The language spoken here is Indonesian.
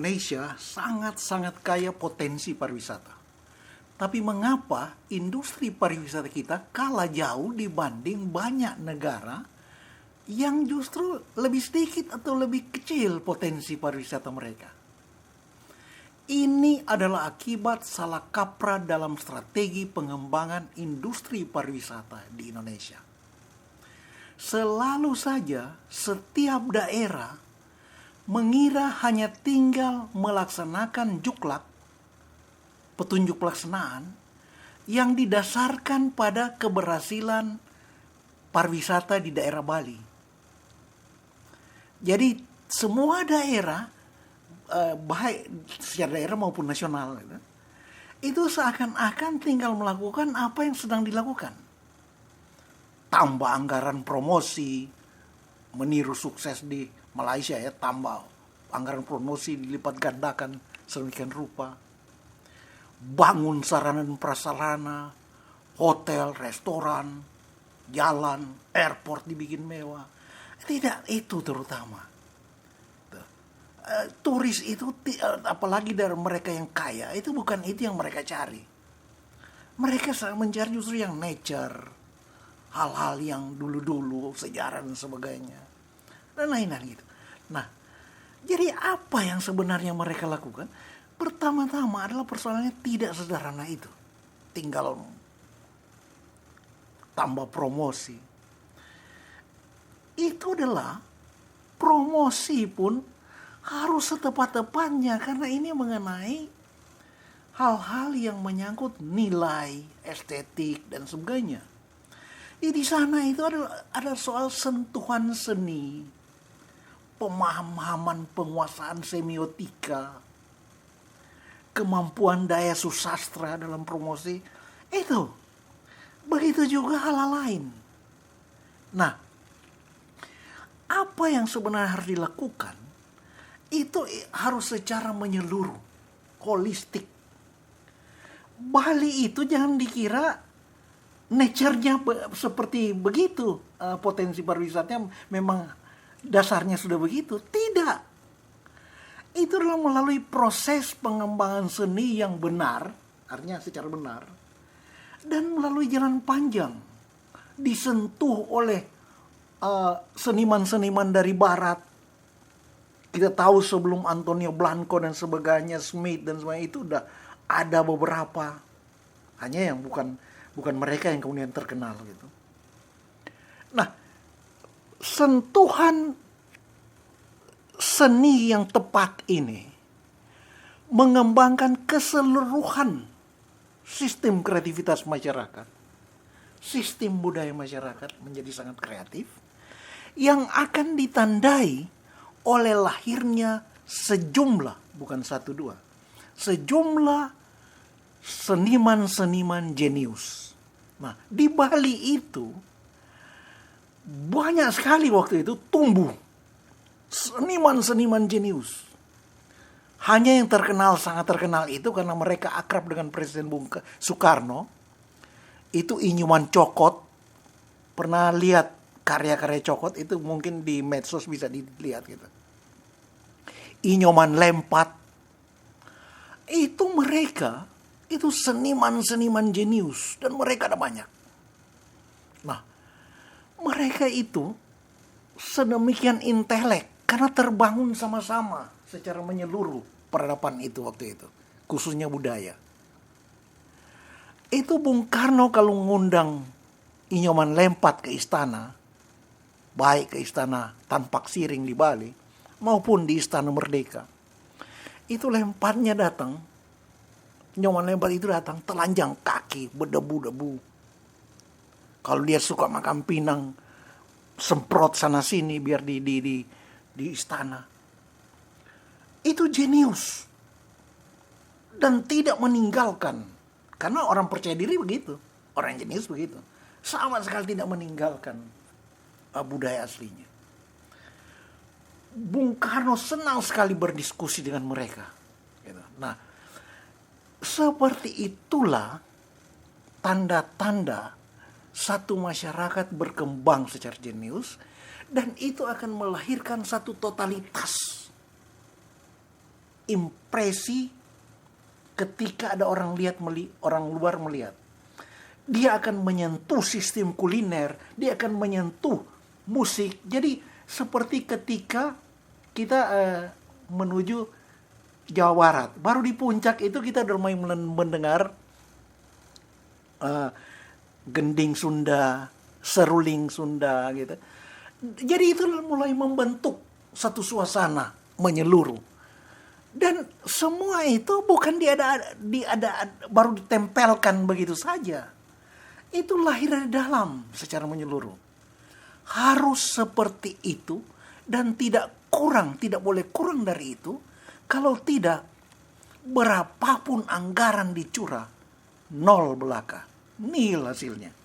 Indonesia sangat-sangat kaya potensi pariwisata. Tapi mengapa industri pariwisata kita kalah jauh dibanding banyak negara yang justru lebih sedikit atau lebih kecil potensi pariwisata mereka? Ini adalah akibat salah kaprah dalam strategi pengembangan industri pariwisata di Indonesia. Selalu saja setiap daerah mengira hanya tinggal melaksanakan juklak, petunjuk pelaksanaan, yang didasarkan pada keberhasilan pariwisata di daerah Bali. Jadi semua daerah, baik secara daerah maupun nasional, itu seakan-akan tinggal melakukan apa yang sedang dilakukan. Tambah anggaran promosi, meniru sukses di Malaysia ya, tambah anggaran promosi dilipat gandakan sedemikian rupa. Bangun sarana dan prasarana, hotel, restoran, jalan, airport dibikin mewah. Tidak itu terutama. Turis itu, apalagi dari mereka yang kaya, itu bukan itu yang mereka cari. Mereka mencari justru yang nature, hal-hal yang dulu-dulu, sejarah dan sebagainya, dan lain-lain gitu. Nah, jadi apa yang sebenarnya mereka lakukan? Pertama-tama adalah persoalannya tidak sederhana itu. Tinggal tambah promosi. Itu adalah promosi pun harus setepat-tepatnya, karena ini mengenai hal-hal yang menyangkut nilai, estetik, dan sebagainya. Di sana itu ada soal sentuhan seni, pemahaman penguasaan semiotika, kemampuan daya susastra dalam promosi. Itu. Begitu juga hal lain. Nah, apa yang sebenarnya harus dilakukan itu harus secara menyeluruh, holistik. Bali itu jangan dikira nature-nya seperti begitu, potensi pariwisatanya memang dasarnya sudah begitu. Tidak. Itu adalah melalui proses pengembangan seni yang benar, artinya secara benar, dan melalui jalan panjang, disentuh oleh seniman-seniman dari barat. Kita tahu sebelum Antonio Blanco dan sebagainya, Smith dan sebagainya, itu udah ada beberapa, hanya yang bukan mereka yang kemudian terkenal gitu. Nah, sentuhan seni yang tepat ini mengembangkan keseluruhan sistem kreativitas masyarakat, sistem budaya masyarakat menjadi sangat kreatif, yang akan ditandai oleh lahirnya sejumlah, bukan satu dua, sejumlah seniman-seniman jenius. Nah, di Bali itu banyak sekali waktu itu tumbuh seniman-seniman jenius. Hanya yang terkenal, sangat terkenal itu karena mereka akrab dengan Presiden Bung Soekarno. Itu Inyuman Cokot. Pernah lihat karya-karya Cokot itu, mungkin di medsos bisa dilihat gitu. Inyoman Lempat. Itu mereka, itu seniman-seniman jenius, dan mereka ada banyak. Nah, mereka itu sedemikian intelek karena terbangun sama-sama secara menyeluruh peradaban itu waktu itu, khususnya budaya. Itu Bung Karno kalau mengundang Inyoman Lempat ke istana, baik ke istana Tan Pak Siring di Bali maupun di Istana Merdeka, itu Lempatnya datang, Inyoman Lempat itu datang telanjang kaki, berdebu-debu. Kalau dia suka makan pinang, semprot sana sini biar di istana. Itu jenius dan tidak meninggalkan, karena orang percaya diri begitu, orang jenius begitu, sama sekali tidak meninggalkan budaya aslinya. Bung Karno senang sekali berdiskusi dengan mereka. Nah, seperti itulah tanda-tanda satu masyarakat berkembang secara jenius, dan itu akan melahirkan satu totalitas impresi ketika ada orang orang luar melihat. Dia akan menyentuh sistem kuliner, dia akan menyentuh musik. Jadi seperti ketika kita menuju Jawa Barat, baru di puncak itu kita udah mulai mendengar gending Sunda, seruling Sunda gitu. Jadi itu mulai membentuk satu suasana menyeluruh. Dan semua itu bukan baru ditempelkan begitu saja. Itu lahir dari dalam secara menyeluruh. Harus seperti itu dan tidak boleh kurang dari itu. Kalau tidak, berapapun anggaran dicurah, nol belaka, nil hasilnya.